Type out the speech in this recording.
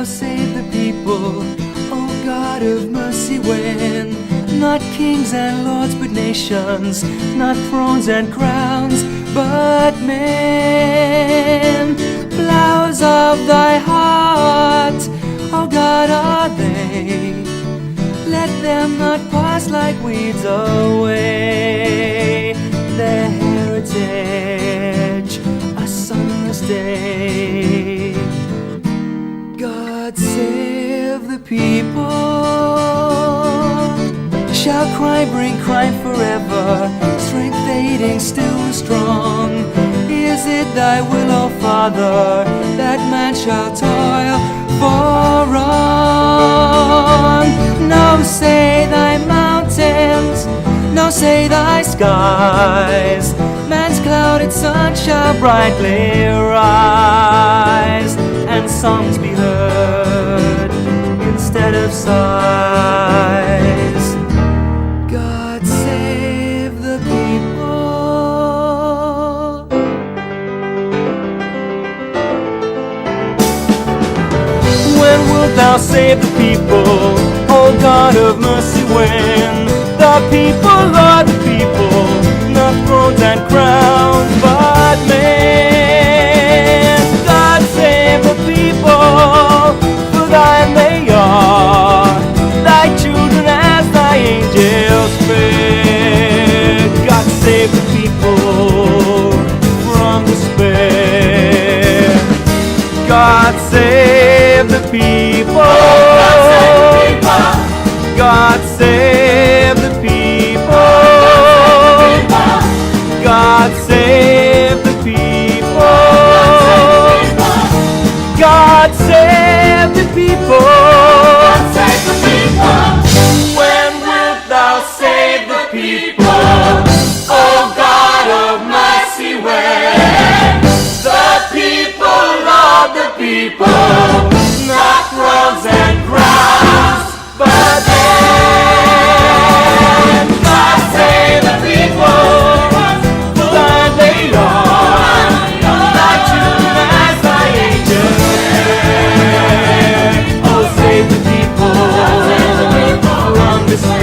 thou save the people, O God of mercy, when not kings and lords but nations, not thrones and crowns but men. Flowers of thy heart, O God, are they. Let them not pass like weeds away. Their heritage, a sunless day. God save the people. Shall crime bring crime forever? Strength fading, still strong. Is it thy will, O Father, that man shall toil for wrong? No, say thy mountains, no, say thy skies. Man's clouded sun shall brightly rise, and songs be heard instead of sighs. God save the people. When wilt thou save the people, O God of mercy, when the people are the people, not thrones and crowns but men? God save the people, for thine they are, thy children as thy angels fed. God save the people from despair. God save the people. God save the people. God save the people. God save the people. When wilt thou save the people, O God of mercy, when the people are the people, not thrones and crowns but men? God save the people, for thine they are, thy children as thy angels fed. Oh, save the people from despair.